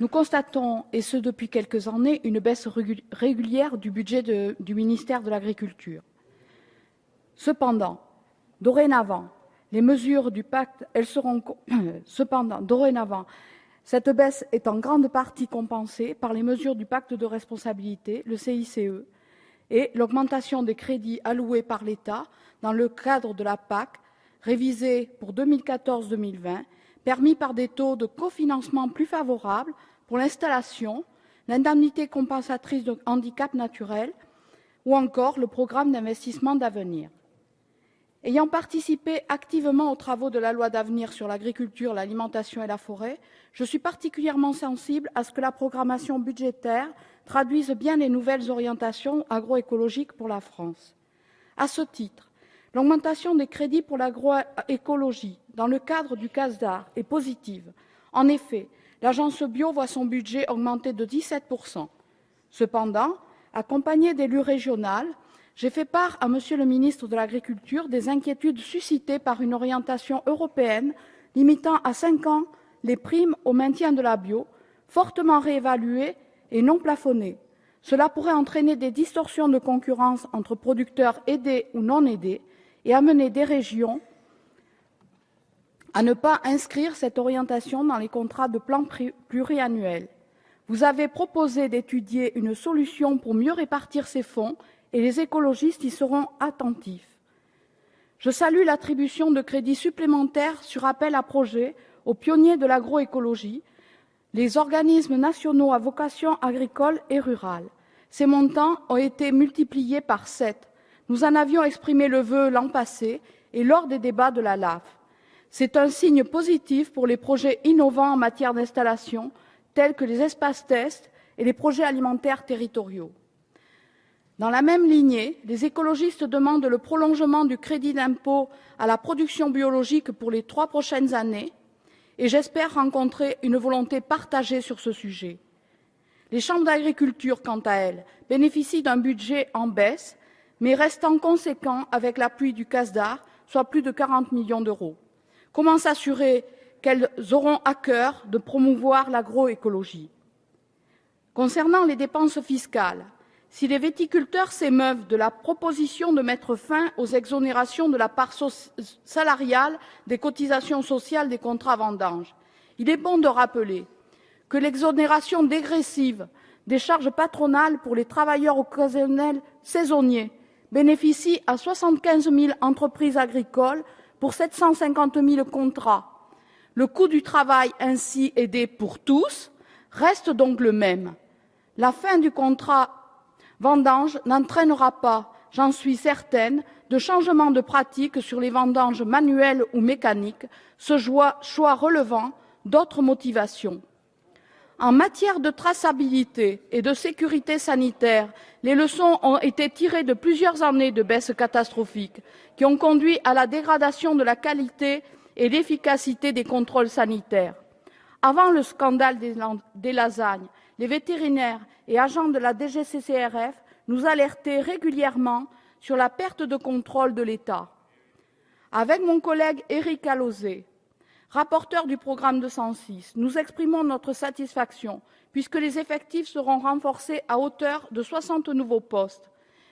Nous constatons, et ce depuis quelques années, une baisse régulière du budget du ministère de l'Agriculture. Cependant, dorénavant, cette baisse est en grande partie compensée par les mesures du pacte de responsabilité, le CICE, et l'augmentation des crédits alloués par l'État dans le cadre de la PAC, révisée pour 2014-2020, permis par des taux de cofinancement plus favorables pour l'installation, l'indemnité compensatrice de handicap naturel ou encore le programme d'investissement d'avenir. Ayant participé activement aux travaux de la loi d'avenir sur l'agriculture, l'alimentation et la forêt, je suis particulièrement sensible à ce que la programmation budgétaire traduise bien les nouvelles orientations agroécologiques pour la France. À ce titre, l'augmentation des crédits pour l'agroécologie dans le cadre du CASDAR est positive. En effet, l'agence bio voit son budget augmenter de 17%. Cependant, accompagnée d'élus régionales, j'ai fait part à Monsieur le ministre de l'Agriculture des inquiétudes suscitées par une orientation européenne limitant à 5 ans les primes au maintien de la bio, fortement réévaluées et non plafonnées. Cela pourrait entraîner des distorsions de concurrence entre producteurs aidés ou non aidés et amener des régions à ne pas inscrire cette orientation dans les contrats de plan pluriannuels. Vous avez proposé d'étudier une solution pour mieux répartir ces fonds et les écologistes y seront attentifs. Je salue l'attribution de crédits supplémentaires sur appel à projets aux pionniers de l'agroécologie, les organismes nationaux à vocation agricole et rurale. Ces montants ont été multipliés par 7. Nous en avions exprimé le vœu l'an passé et lors des débats de la LAF. C'est un signe positif pour les projets innovants en matière d'installation, tels que les espaces tests et les projets alimentaires territoriaux. Dans la même lignée, les écologistes demandent le prolongement du crédit d'impôt à la production biologique pour les 3 prochaines années et j'espère rencontrer une volonté partagée sur ce sujet. Les chambres d'agriculture, quant à elles, bénéficient d'un budget en baisse, mais restant conséquent avec l'appui du CASDAR, soit plus de 40 millions d'euros. Comment s'assurer qu'elles auront à cœur de promouvoir l'agroécologie? Concernant les dépenses fiscales, si les viticulteurs s'émeuvent de la proposition de mettre fin aux exonérations de la part salariale des cotisations sociales des contrats vendanges, il est bon de rappeler que l'exonération dégressive des charges patronales pour les travailleurs occasionnels saisonniers bénéficie à 75 000 entreprises agricoles pour 750 000 contrats. Le coût du travail ainsi aidé pour tous reste donc le même. La fin du contrat vendange n'entraînera pas, j'en suis certaine, de changement de pratique sur les vendanges manuelles ou mécaniques, ce choix relevant d'autres motivations. En matière de traçabilité et de sécurité sanitaire, les leçons ont été tirées de plusieurs années de baisse catastrophique qui ont conduit à la dégradation de la qualité et l'efficacité des contrôles sanitaires. Avant le scandale des lasagnes, les vétérinaires et agents de la DGCCRF nous alertaient régulièrement sur la perte de contrôle de l'État. Avec mon collègue Éric Alauzet, rapporteur du programme 206, nous exprimons notre satisfaction puisque les effectifs seront renforcés à hauteur de 60 nouveaux postes.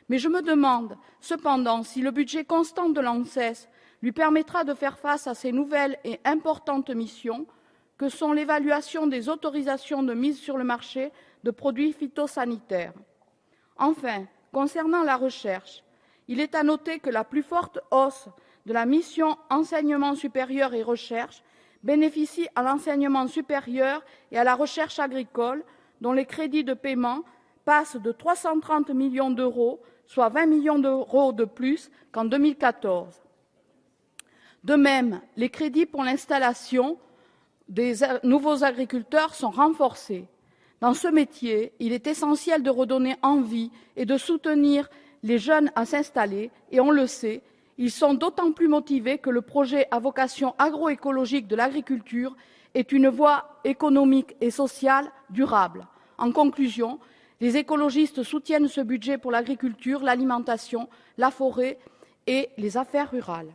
Mais je me demande cependant si le budget constant de l'ANSES lui permettra de faire face à ces nouvelles et importantes missions que sont l'évaluation des autorisations de mise sur le marché de produits phytosanitaires. Enfin, concernant la recherche, il est à noter que la plus forte hausse de la mission enseignement supérieur et recherche bénéficie à l'enseignement supérieur et à la recherche agricole, dont les crédits de paiement passent de 330 millions d'euros, soit 20 millions d'euros de plus qu'en 2014. De même, les crédits pour l'installation des nouveaux agriculteurs sont renforcés. Dans ce métier, il est essentiel de redonner envie et de soutenir les jeunes à s'installer, et on le sait, ils sont d'autant plus motivés que le projet à vocation agroécologique de l'agriculture est une voie économique et sociale durable. En conclusion, les écologistes soutiennent ce budget pour l'agriculture, l'alimentation, la forêt et les affaires rurales.